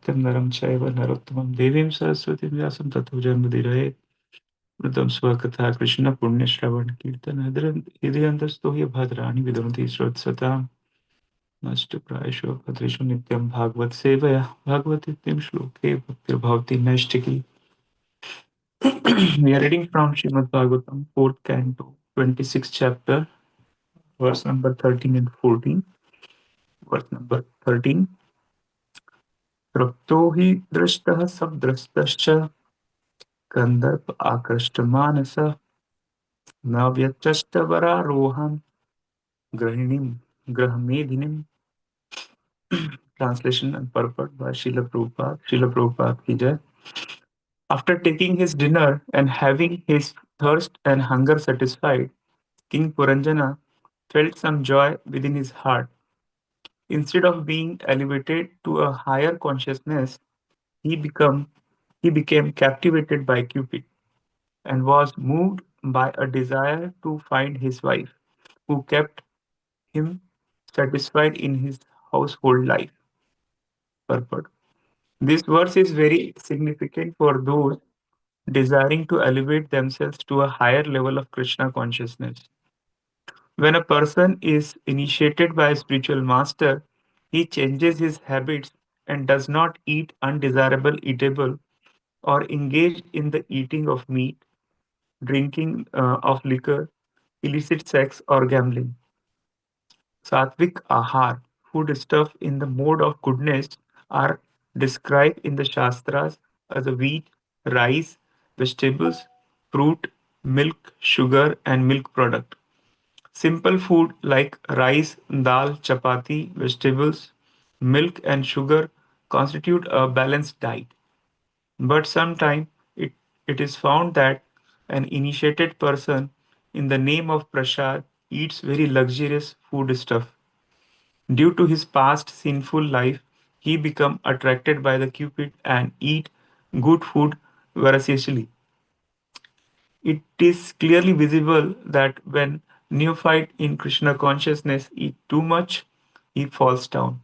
सत्यम नरम चैव नरोत्तमं देवीं सरस्वतीं व्यासं ततो जन्मदिरये मृतं स्वकथा कृष्ण पुण्य श्रवण कीर्तन हृदयन्तस्तो हि भद्राणि विदन्ति श्रोत्सताम् नष्ट प्रायशो भद्रेषु नित्यं भागवत सेवया भागवतीत्यं श्लोके भक्तिर्भवति नैष्टिकी. We are reading from Srimad Bhagavatam, 4th canto, 26th chapter, verse number 13 and 14. Verse number 13. तृप्तो हि दृष्टः सद्द्रष्टश्च कन्दर्प आकृष्टमानसः न व्यचष्ट वरारोहं गृहिणीं गृहमेधिनीम्. Translation and purport by Srila Prabhupada. Srila Prabhupada ki jai. After taking his dinner and having his thirst and hunger satisfied, King Puranjana felt some joy within his heart. Instead of being elevated to a higher consciousness, he become he became captivated by Cupid and was moved by a desire to find his wife, who kept him satisfied in his household life. Purport. This verse is very significant for those desiring to elevate themselves to a higher level of Krishna consciousness. When a person is initiated by a spiritual master, he changes his habits and does not eat undesirable eatable or engage in the eating of meat, drinking of liquor, illicit sex, or gambling. Sattvic ahar, food stuff in the mode of goodness, are described in the Shastras as a wheat, rice, vegetables, fruit, milk, sugar, and milk product. Simple food like rice, dal, chapati, vegetables, milk, and sugar constitute a balanced diet. But sometimes it is found that an initiated person, in the name of prasad, eats very luxurious food stuff. Due to his past sinful life, he become attracted by the Cupid and eat good food voraciously. It is clearly visible that when neophyte in Krishna consciousness eat too much, he falls down.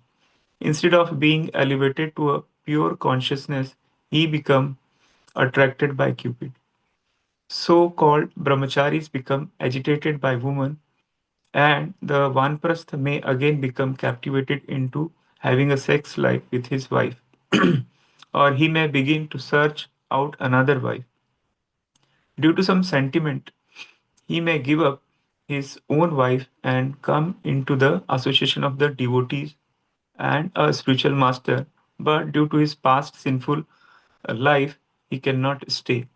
Instead of being elevated to a pure consciousness, he become attracted by Cupid. So-called brahmacharis become agitated by women, and the vanprastha may again become captivated into having a sex life with his wife, or he may begin to search out another wife. Due to some sentiment, he may give up his own wife and come into the association of the devotees and a spiritual master, but due to his past sinful life, he cannot stay.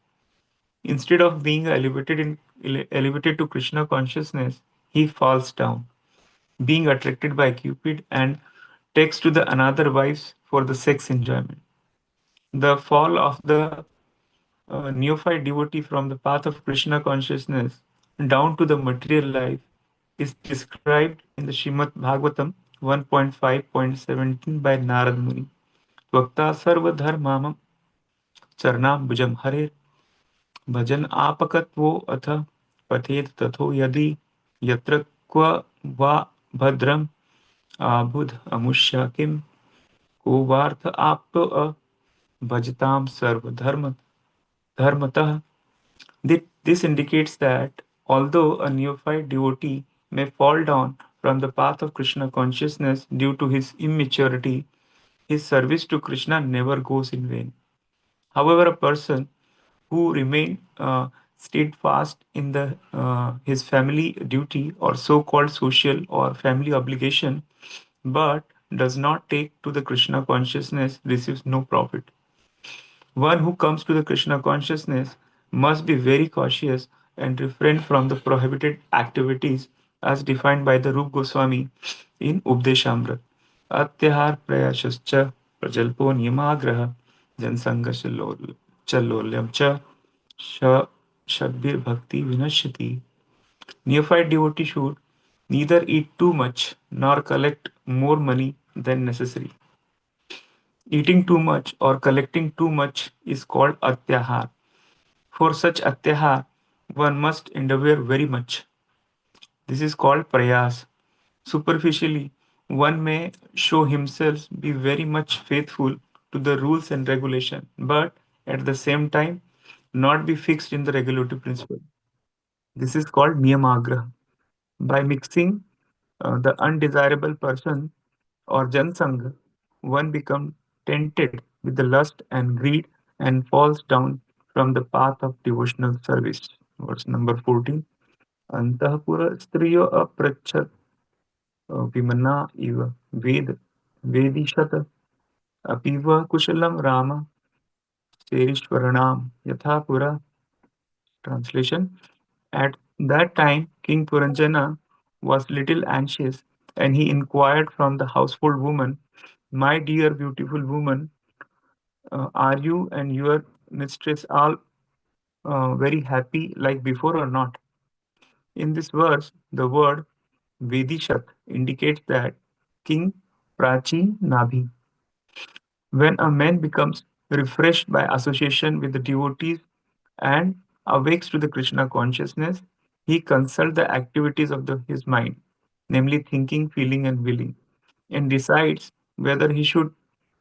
Instead of being elevated to Krishna consciousness, he falls down, being attracted by Cupid and takes to the another wives for the sex enjoyment. The fall of the neophyte devotee from the path of Krishna consciousness down to the material life is described in the Srimad Bhagavatam 1.5.17 by Narad Muni. Tvakta sarva dharmamam charnam bhujam harer भजन आपकत्वो अथ पठेत तथो यदि यत्र क्व वा भद्रम आबुध अमुष्य किम को वार्थ आप्तो भजताम सर्वधर्म धर्मतः. This indicates that although a neophyte devotee may fall down from the path of Krishna consciousness due to his immaturity, his service to Krishna never goes in vain. However, a person who remain steadfast in the his family duty or so-called social or family obligation, but does not take to the Krishna consciousness receives no profit. One who comes to the Krishna consciousness must be very cautious and refrain from the prohibited activities as defined by the Rup Goswami in Updeshamrit. Atyahar prayashascha prajalpo niyamagraha jansanga challolyam cha shadbir bhakti vinashyati. Neophyte devotee should neither eat too much nor collect more money than necessary. Eating too much or collecting too much is called atyahar. For such atyahar, one must endeavor very much. This is called prayas. Superficially, one may show himself be very much faithful to the rules and regulation, but at the same time not be fixed in the regulative principle. This is called niyamagraha. By mixing the undesirable person or jansangha, one becomes tainted with the lust and greed and falls down from the path of devotional service. Verse number 14. Antahpura striyo aprachat vimana iva ved vedishata apiva kushalam rama serishwaranam yathapura. Translation. At that time, King Puranjana was little anxious, and he inquired from the household woman, "My dear beautiful woman, are you and your mistress all very happy like before or not?" In this verse, the word Vedishat indicates that King Prachi Nabhi. When a man becomes refreshed by association with the devotees and awakes to the Krishna consciousness, he consults the activities of his mind, namely thinking, feeling, and willing, and decides whether he should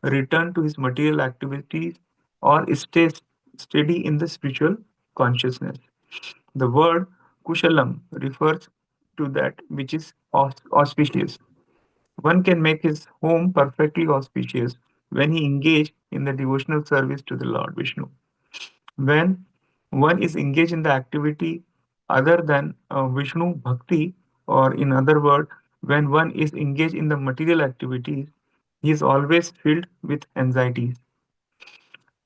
return to his material activities or stay steady in the spiritual consciousness. The word kushalam refers to that which is auspicious. One can make his home perfectly auspicious when he engaged in the devotional service to the Lord Vishnu. When one is engaged in the activity other than Vishnu Bhakti, or in other words, when one is engaged in the material activities, he is always filled with anxieties.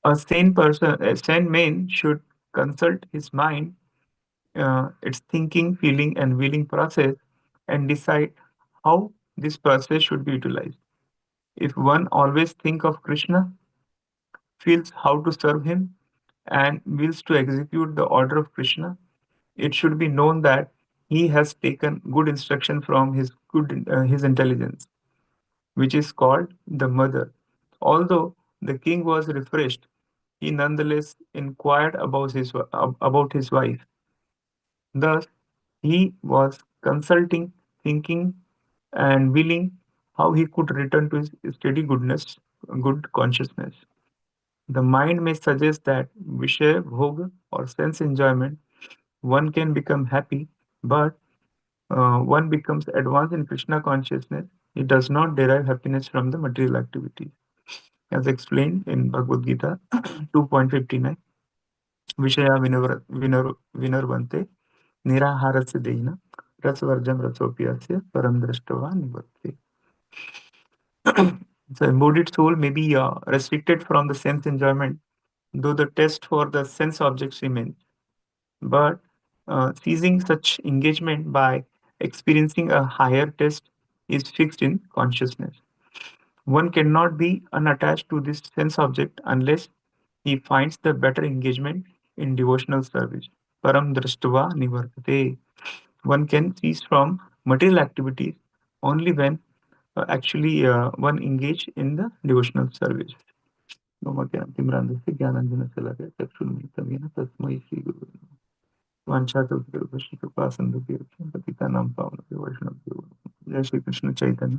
A sane man should consult his mind, its thinking, feeling, and willing process, and decide how this process should be utilized. If one always think of Krishna, feels how to serve him, and wills to execute the order of Krishna, it should be known that he has taken good instruction from his intelligence, which is called the mother. Although the king was refreshed, he nonetheless inquired about his wife. Thus, he was consulting, thinking, and willing how he could return to his steady good consciousness. The mind may suggest that Vishaya Bhoga or sense enjoyment, one can become happy, but one becomes advanced in Krishna consciousness. It does not derive happiness from the material activities. As explained in Bhagavad Gita 2.59, Vishaya Vinarvante Niraharasya Dehina Rasvarjam Rasopiyasya Param Drashtava Nivartate. The embodied soul may be restricted from the sense enjoyment, though the test for the sense objects remains. But seizing such engagement by experiencing a higher test is fixed in consciousness. One cannot be unattached to this sense object unless he finds the better engagement in devotional service. Param drashtva nivartate. One can cease from material activities only when actually one engage in the devotional service. तस्मै श्री गुरु वांछाकल्पतरुभ्यश्च कृपासिन्धुभ्यो पतितानां पावनेभ्यो वैष्णवेभ्यो जय श्री कृष्ण चैतन्य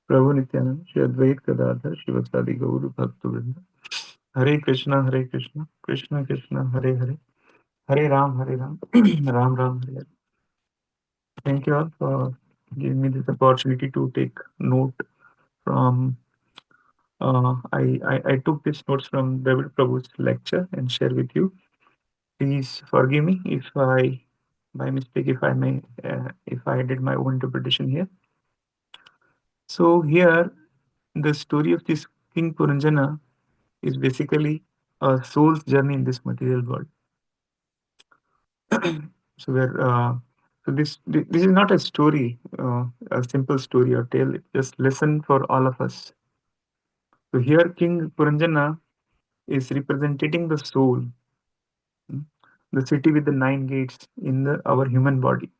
प्रभु नित्यानंद श्री अद्वैत गदाधर शिवसादि गौर भक्तवृंद हरे Krishna Krishna Krishna Hare Hare Hare Ram Ram Ram Hare Hare. Thank you all for giving me this opportunity to take note from I took these notes from David Prabhu's lecture and share with you. Please forgive me if I, by mistake, if I did my own interpretation here. So here, the story of this King Puranjana is basically a soul's journey in this material world. So where, this is not a story, a simple story or tale. It's just lesson for all of us. So here, King Puranjana is representing the soul, mm, the city with the nine gates in our human body.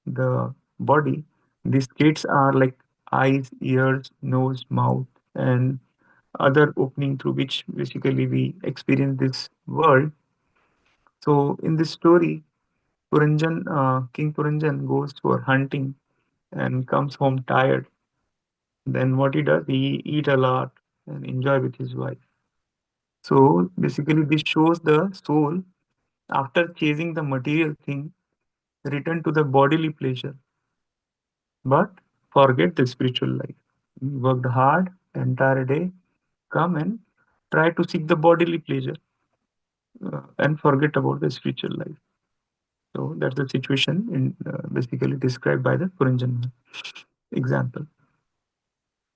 The body, these gates are like eyes, ears, nose, mouth, and other opening through which basically we experience this world. So in this story, King Puranjan goes for hunting and comes home tired. Then what he does, he eat a lot, and enjoy with his wife. So basically, this shows the soul after chasing the material thing return to the bodily pleasure, but forget the spiritual life. He worked hard entire day, come and try to seek the bodily pleasure and forget about the spiritual life. So that's the situation basically described by the Puranjan example.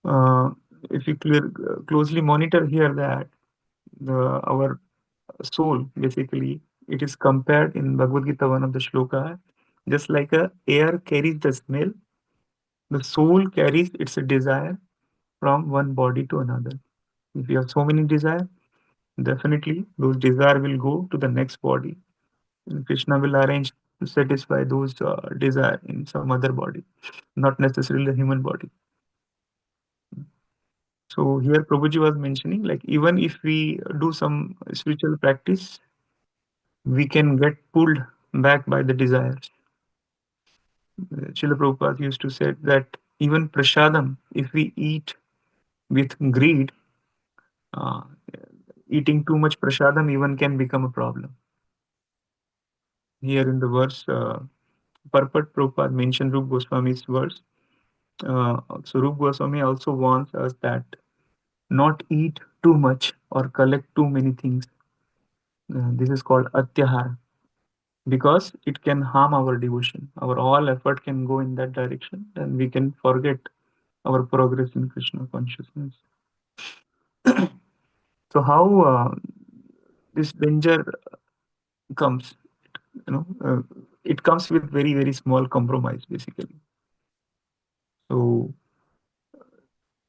Uh, if you closely monitor here that our soul basically it is compared in Bhagavad Gita one of the shloka just like a air carries the smell, the soul carries its desire from one body to another. If you have so many desire, definitely those desire will go to the next body, and Krishna will arrange to satisfy those desire in some other body, not necessarily the human body. So here Prabhuji was mentioning like even if we do some spiritual practice, we can get pulled back by the desires. Srila Prabhupada used to say that even prasadam, if we eat with greed, uh, eating too much prasadam even can become a problem. Here in the verse, Purport Prabhupada mentioned Rup Goswami's verse. So Rup Goswami also warns us that not eat too much or collect too many things. This is called atyahara because it can harm our devotion. Our all effort can go in that direction, and we can forget our progress in Krishna consciousness. So how this danger comes? You know, it comes with very small compromise, basically. So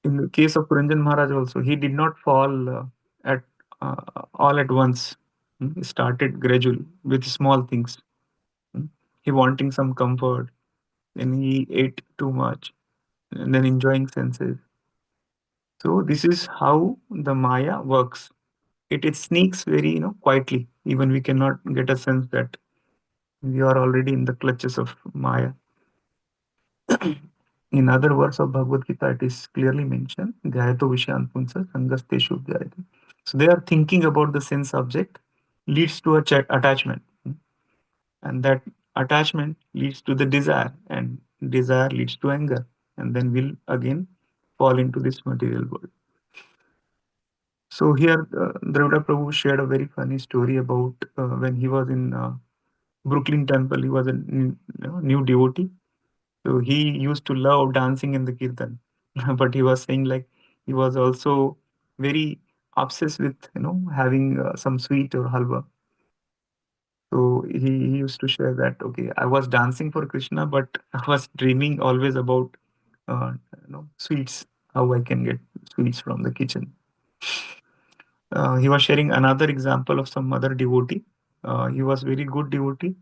in the case of Puranjan Maharaj also, he did not fall at all at once. He started gradually with small things. Mm. He wanting some comfort, then he ate too much, and then enjoying senses. So this is how the Maya works. It sneaks very quietly. Even we cannot get a sense that we are already in the clutches of Maya. In other words of Bhagavad Gita, it is clearly mentioned, Dhyayato Vishayan Punsa Sangasteshu Dhyayate. So they are thinking about the sense object leads to a attachment. And that attachment leads to the desire, and desire leads to anger. And then we'll again fall into this material world. So here, Dravida Prabhu shared a very funny story about when he was in Brooklyn Temple. He was a new devotee. So he used to love dancing in the kirtan, but he was saying like he was also very obsessed with having some sweet or halwa. So he used to share that okay, I was dancing for Krishna, but I was dreaming always about sweets, how I can get sweets from the kitchen. He was sharing another example of some other devotee. He was very good devotee,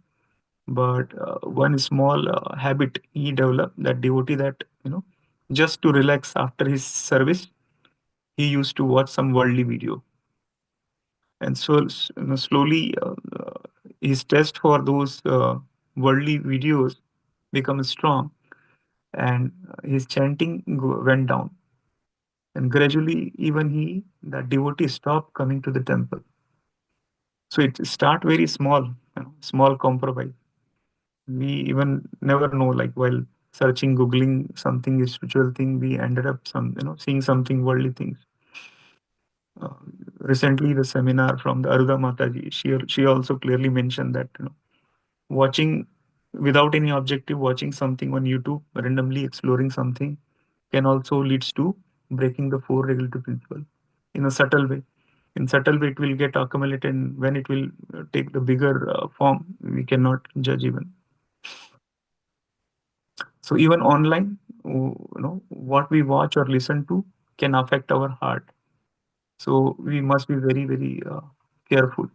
but one small habit he developed, that devotee, that just to relax after his service, he used to watch some worldly video, and so slowly his taste for those worldly videos become strong, and his chanting went down, and gradually even he that devotee stopped coming to the temple. So it start very small, small compromise. We even never know, like while searching, googling something spiritual thing, we ended up some seeing something worldly things. uh, Recently the seminar from the Aruda Mataji, she also clearly mentioned that watching without any objective, watching something on YouTube, randomly exploring something, can also leads to breaking the four regulative principle in a subtle way. In subtle way, it will get accumulated, and when it will take the bigger form, we cannot judge even. So even online, what we watch or listen to can affect our heart. So we must be very careful.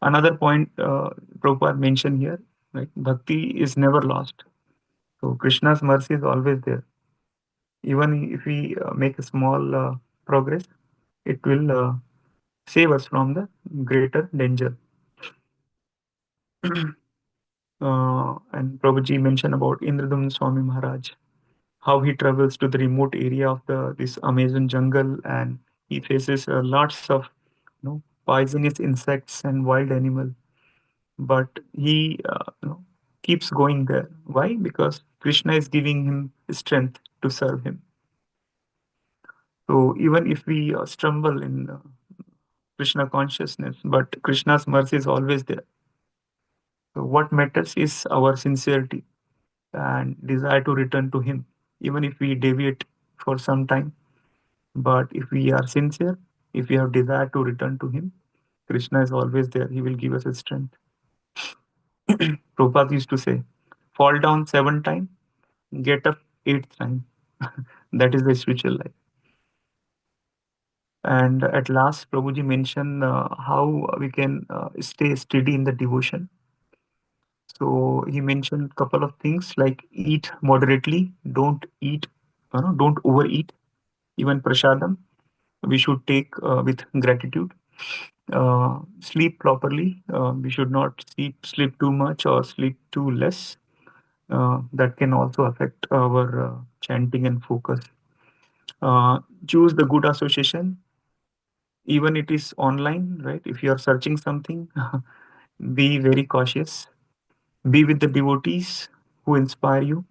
Another point Prabhupada mentioned here, right? Bhakti is never lost. So Krishna's mercy is always there. Even if we make a small progress, it will save us from the greater danger. And Prabhuji mentioned about Indradumna Swami Maharaj, how he travels to the remote area of the this Amazon jungle, and he faces lots of poisonous insects and wild animal, but he keeps going there. Why? Because Krishna is giving him strength to serve him. So even if we stumble in Krishna consciousness, but Krishna's mercy is always there. So what matters is our sincerity and desire to return to him, even if we deviate for some time. But if we are sincere, if we have desire to return to him, Krishna is always there. He will give us his strength. Prabhupada used to say, fall down 7 times, get up 8th time. That is the spiritual life. And at last, Prabhuji mentioned how we can stay steady in the devotion. So he mentioned a couple of things like eat moderately, don't overeat. Even prasadam, we should take with gratitude. Sleep properly. We should not sleep too much or sleep too less. That can also affect our chanting and focus. Choose the good association, even it is online, right? If you are searching something, be very cautious. Be with the devotees who inspire you.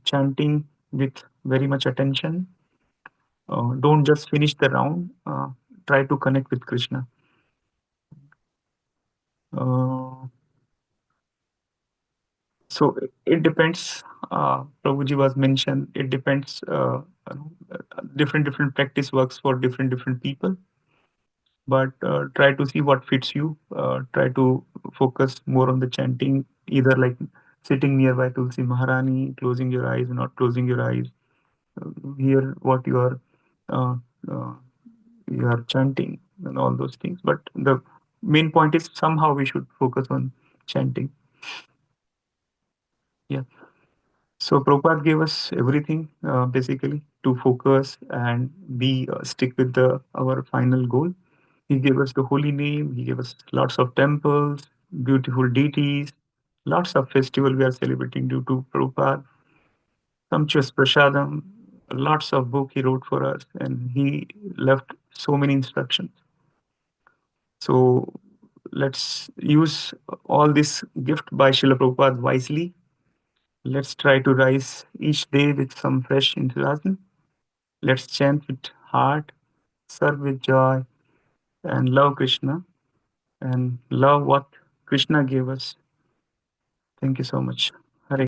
Chanting with very much attention. Don't just finish the round. Try to connect with Krishna. Uh, so it depends. Prabhuji was mentioned. It depends. Different practice works for different people. But try to see what fits you. Try to focus more on the chanting, either like sitting nearby Tulsi Maharani, closing your eyes, not closing your eyes. Hear what uh, uh, you are chanting and all those things. But the main point is somehow we should focus on chanting. Yeah. So Prabhupada gave us everything basically to focus and be stick with the our final goal. He gave us the holy name. He gave us lots of temples, beautiful deities, lots of festival we are celebrating due to Prabhupada. Sumptuous prasadam, lots of book he wrote for us, and he left so many instructions. So let's use all this gift by Srila Prabhupada wisely. Let's try to rise each day with some fresh enthusiasm. Let's chant with heart, serve with joy, and love Krishna and love what Krishna gave us. Thank you so much.